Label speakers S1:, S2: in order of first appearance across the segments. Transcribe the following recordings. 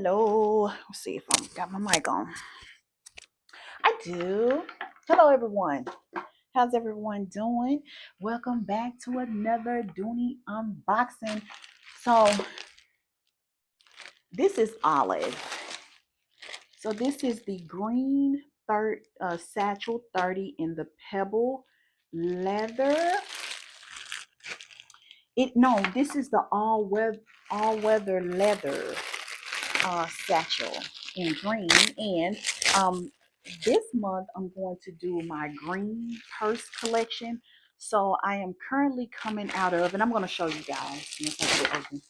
S1: Hello. Let's see if I got my mic on. I do. Hello, everyone. How's everyone doing? Welcome back to another Dooney unboxing. So this is Olive. So this is the green satchel 30 in the pebble leather. This is the all weather leather satchel in green, and this month I'm going to do my green purse collection. So I am currently coming out of, and I'm going to show you guys once I get it open.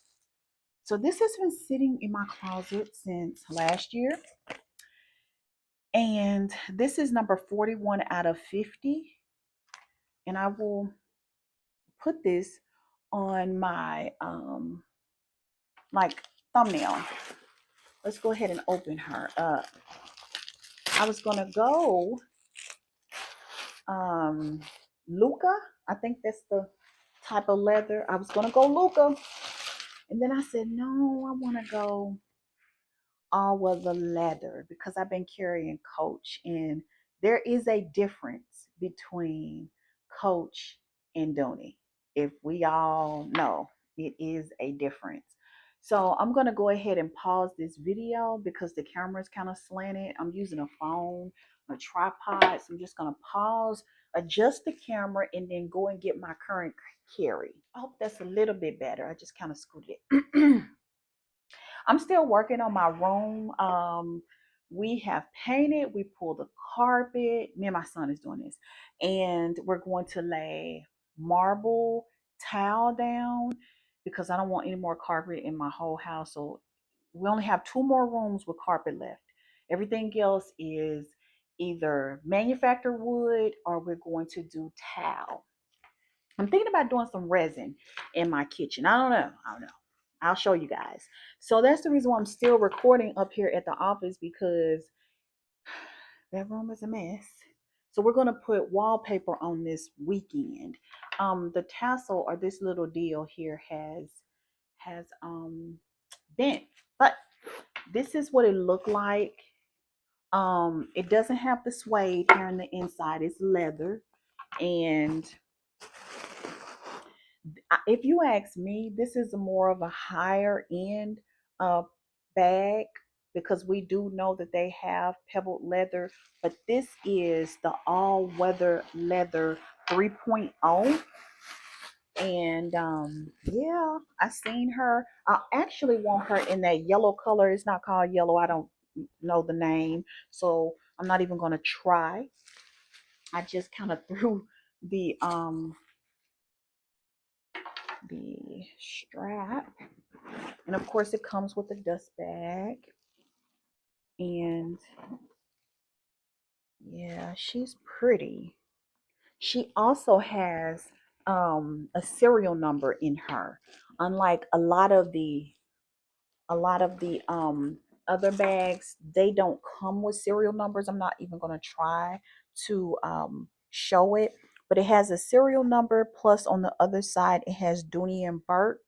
S1: So this has been sitting in my closet since last year, and this is number 41 out of 50, and I will put this on my like thumbnail. Let's go ahead and open her up. I was gonna go Luca. I think that's the type of leather. I was gonna go Luca, and then I said no, I want to go all weather leather because I've been carrying Coach, and there is a difference between Coach and Dooney. If we all know, it is a difference. So I'm gonna go ahead and pause this video because the camera is kind of slanted. I'm using a phone, a tripod, so I'm just gonna pause, adjust the camera, and then go and get my current carry. I hope that's a little bit better. I just kind of scooted it. I'm still working on my room. We have painted, we pulled the carpet. Me and my son is doing this, and we're going to lay marble tile down because I don't want any more carpet in my whole house. So we only have 2 more rooms with carpet left. Everything else is either manufactured wood or we're going to do tile. I'm thinking about doing some resin in my kitchen. I don't know. I'll show you guys. So that's the reason why I'm still recording up here at the office, because that room is a mess. So we're going to put wallpaper on this weekend. The tassel, or this little deal here, has bent, but this is what it looked like. It doesn't have the suede here on the inside. It's leather, and if you ask me, this is more of a higher end bag, because we do know that they have pebbled leather, but this is the all weather leather 3.0. And yeah, I seen her. I actually want her in that yellow color. It's not called yellow. I don't know the name, so I'm not even going to try. I just kind of threw the strap, and of course it comes with a dust bag. And yeah, she's pretty. She also has a serial number in her, unlike a lot of the other bags. They don't come with serial numbers. I'm not even going to try to show it, but it has a serial number, plus on the other side it has Dooney and Bourke,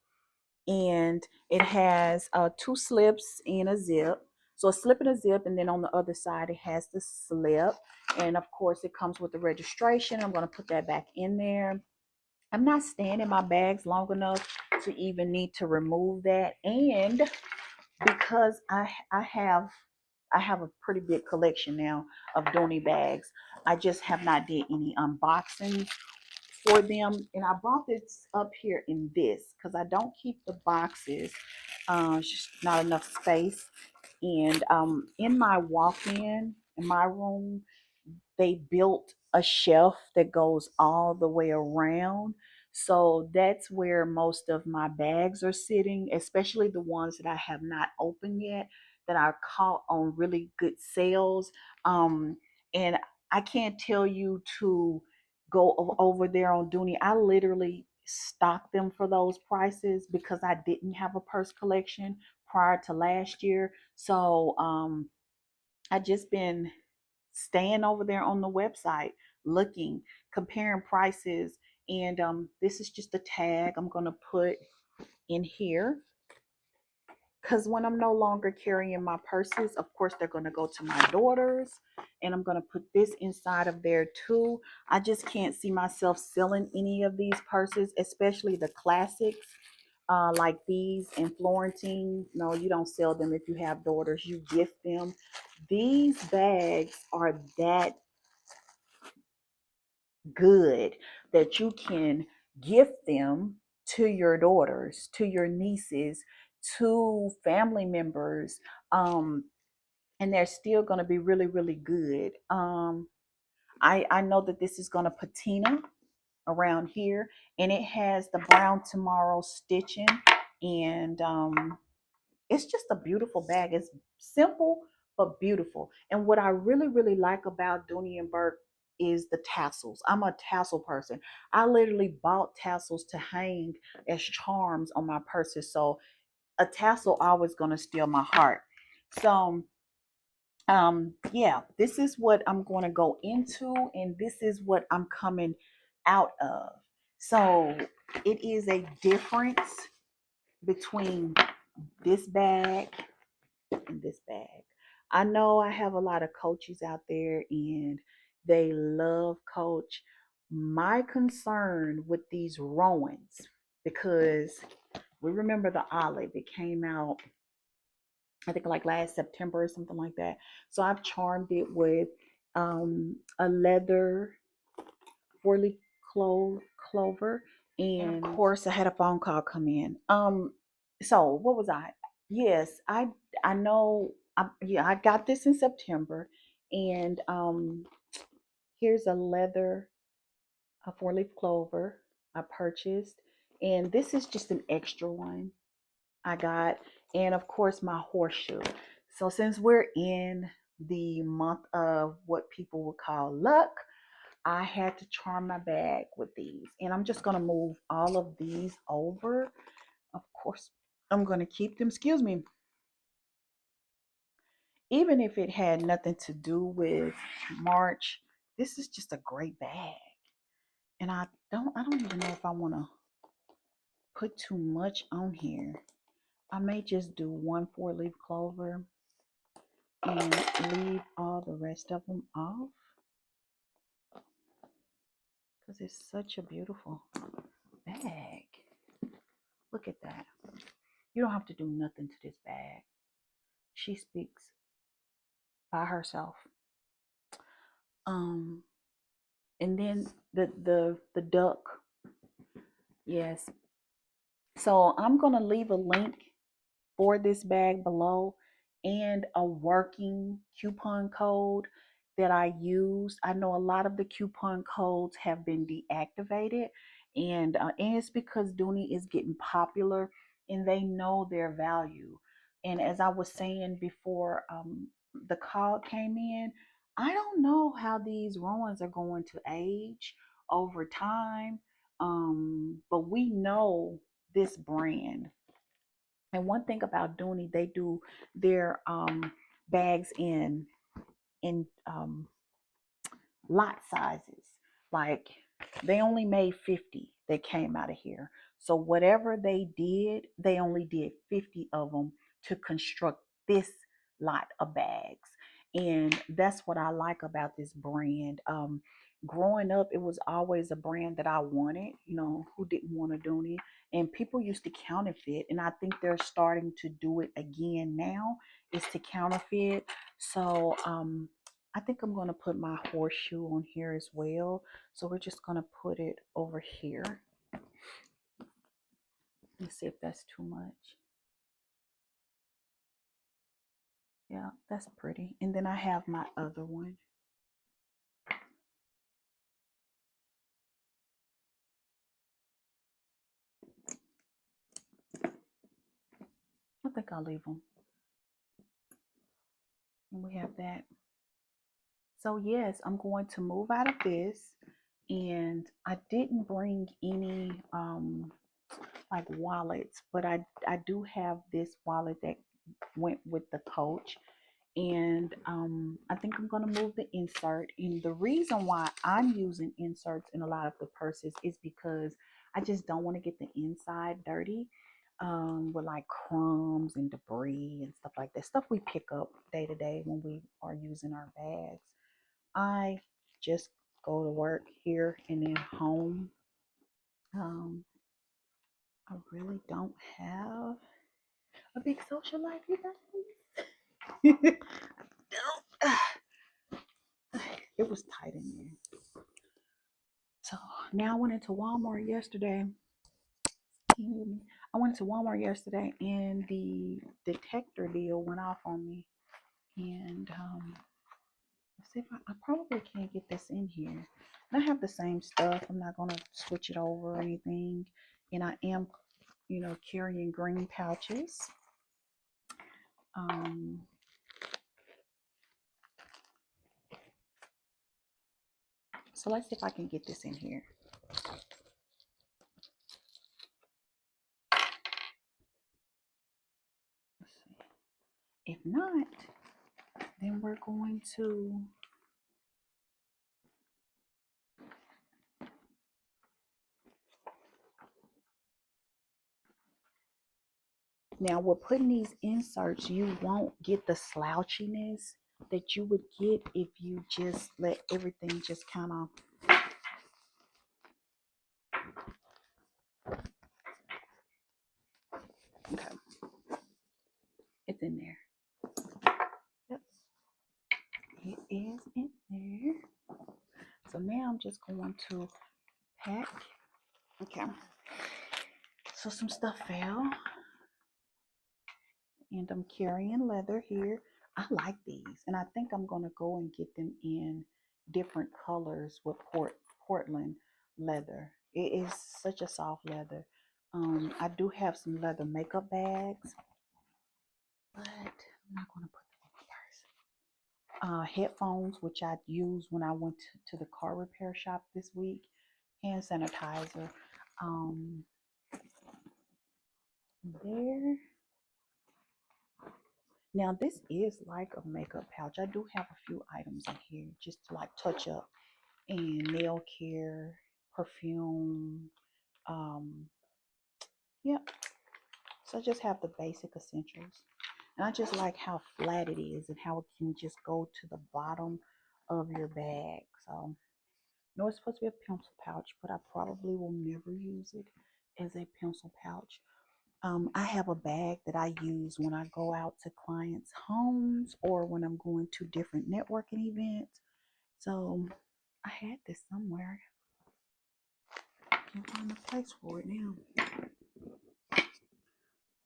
S1: and it has 2 slips and a zip. So a slip and a zip, and then on the other side it has the slip, and of course it comes with the registration. I'm going to put that back in there. I'm not staying in my bags long enough to even need to remove that, and because I have a pretty big collection now of Dooney bags. I just have not did any unboxings for them, and I brought this up here in this because I don't keep the boxes. It's just not enough space. And in my walk-in in my room, they built a shelf that goes all the way around. So that's where most of my bags are sitting, especially the ones that I have not opened yet, that I caught on really good sales. And I can't tell you to go over there on Dooney. I literally stocked them for those prices because I didn't have a purse collection prior to last year. So I just been staying over there on the website, looking, comparing prices, and this is just a tag I'm gonna put in here. because when I'm no longer carrying my purses, of course, they're going to go to my daughters, and I'm going to put this inside of there too. I just can't see myself selling any of these purses, especially the classics like these and Florentine. No, you don't sell them if you have daughters, you gift them. These bags are that good that you can gift them to your daughters, to your nieces, to family members, and they're still going to be really, really good. I know that this is going to patina around here, and it has the brown tomorrow stitching, and it's just a beautiful bag. It's simple but beautiful. And what I really, really like about Dooney and Bourke is the tassels. I'm a tassel person. I literally bought tassels to hang as charms on my purses. So a tassel always gonna steal my heart. So yeah, this is what I'm going to go into, and this is what I'm coming out of. So it is a difference between this bag and this bag. I know I have a lot of coaches out there and they love Coach. My concern with these Rowans, because we remember the olive, it came out I think like last September or something like that. So I've charmed it with a leather 4-leaf clover, and of course I had a phone call come in. So what was I? Yes, I know. Yeah, I got this in September, and here's a leather a 4-leaf clover I purchased, and this is just an extra one I got, and of course my horseshoe. So since we're in the month of what people would call luck, I had to charm my bag with these, and I'm just gonna move all of these over. Of course, I'm gonna keep them. Excuse me. Even if it had nothing to do with March, this is just a great bag, and I don't even know if I want to put too much on here. I may just do one 4-leaf clover and leave all the rest of them off because it's such a beautiful bag. Look at that. You don't have to do nothing to this bag. She speaks by herself. Um, and then the duck. Yes. So I'm gonna leave a link for this bag below and a working coupon code that I use. I know a lot of the coupon codes have been deactivated, and it's because Dooney is getting popular and they know their value. And as I was saying before, the call came in, I don't know how these runs are going to age over time, but we know this brand. And one thing about Dooney, they do their bags in lot sizes. Like they only made 50 that came out of here. So whatever they did, they only did 50 of them to construct this lot of bags. And that's what I like about this brand. Growing up, it was always a brand that I wanted. You know, who didn't want a Dooney? And people used to counterfeit, and I think they're starting to do it again now. Is to counterfeit. So I think I'm going to put my horseshoe on here as well. So we're just going to put it over here. Let's see if that's too much. Yeah, that's pretty. And then I have my other one. I think I'll leave them. And we have that. So yes, I'm going to move out of this. And I didn't bring any like wallets, but I do have this wallet that went with the coach. And I think I'm going to move the insert. And the reason why I'm using inserts in a lot of the purses is because I just don't want to get the inside dirty. with like crumbs and debris and stuff like that. Stuff we pick up day to day when we are using our bags. I just go to work here and then home. Um, I really don't have a big social life, you guys. It was tight in there. So now I went into Walmart yesterday. Can you hear me? I went to Walmart yesterday and the detector deal went off on me. And let's see if I probably can't get this in here. And I have the same stuff. I'm not gonna switch it over or anything. And I am, carrying green pouches. So let's see if I can get this in here. Let's see. If not, then we're going to now with putting these inserts, you won't get the slouchiness that you would get if you just let everything just kind of okay. It's in there. Yep. It is in there. So now I'm just going to pack. Okay. So some stuff fell. And I'm carrying leather here. I like these. And I think I'm going to go and get them in different colors with Portland leather. It is such a soft leather. I do have some leather makeup bags, but I'm not going to put them in my purse. Headphones, which I used when I went to the car repair shop this week. Hand sanitizer. There. Now this is like a makeup pouch. I do have a few items in here just to like touch up and nail care, perfume. Yep. So I just have the basic essentials. And I just like how flat it is and how it can just go to the bottom of your bag. So no, it's supposed to be a pencil pouch, but I probably will never use it as a pencil pouch. I have a bag that I use when I go out to clients' homes or when I'm going to different networking events. So I had this somewhere. I can't find a place for it now.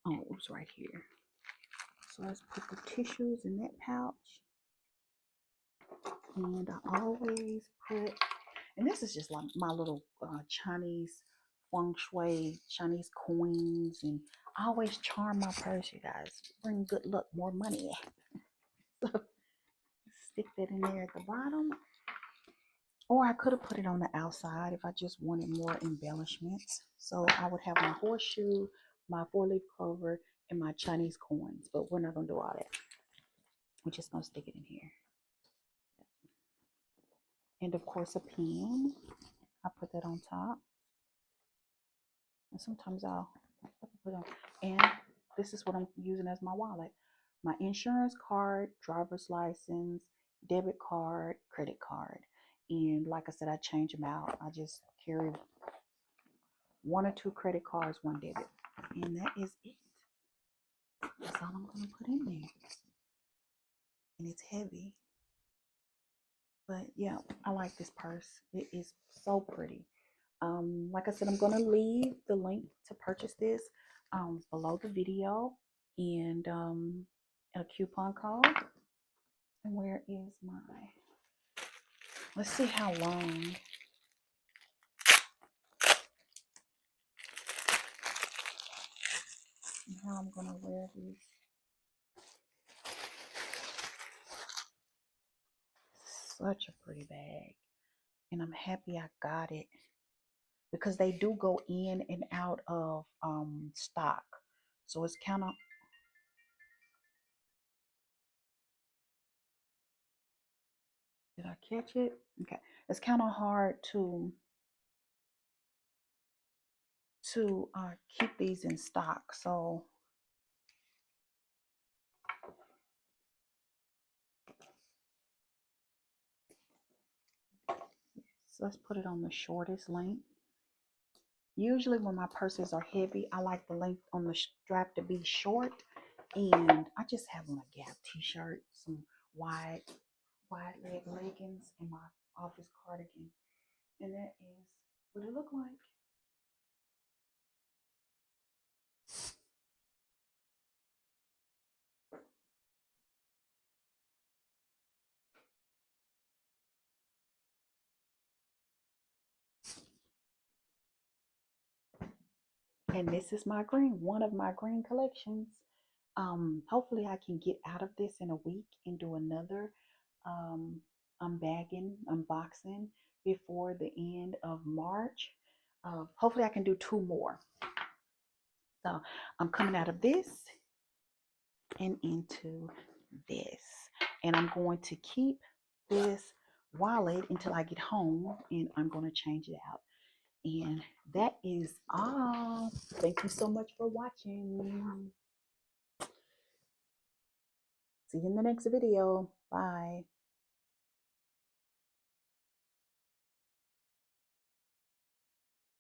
S1: Oh, it was right here. So let's put the tissues in that pouch. And I always put, and this is just like my little Chinese feng shui, Chinese coins. And I always charm my purse, you guys. Bring good luck, more money. Stick that in there at the bottom. Or I could have put it on the outside if I just wanted more embellishments. So I would have my horseshoe, my 4-leaf clover, and my Chinese coins. But we're not going to do all that. We're just going to stick it in here. And of course a pen. I put that on top. And sometimes I'll put it on. And this is what I'm using as my wallet. My insurance card, driver's license, debit card, credit card. And like I said, I change them out. I just carry 1 or 2 credit cards, 1 debit. And that is it. That's all I'm going to put in there. And it's heavy. But yeah, I like this purse. It is so pretty. Like I said, I'm going to leave the link to purchase this below the video and a coupon code. And where is my, let's see how long. And how I'm going to wear these. Such a pretty bag. And I'm happy I got it because they do go in and out of stock. So it's kind of, did I catch it? Okay. It's kind of hard to, to keep these in stock. So let's put it on the shortest length. Usually when my purses are heavy, I like the length on the strap to be short. And I just have on a Gap t-shirt, some wide leg leggings, and my office cardigan. And that is what it look like. And this is my green, one of my green collections. Hopefully I can get out of this in a week and do another unboxing before the end of March. Hopefully I can do 2 more. So I'm coming out of this and into this. And I'm going to keep this wallet until I get home, and I'm going to change it out. And that is all. Thank you so much for watching. See you in the next video. Bye.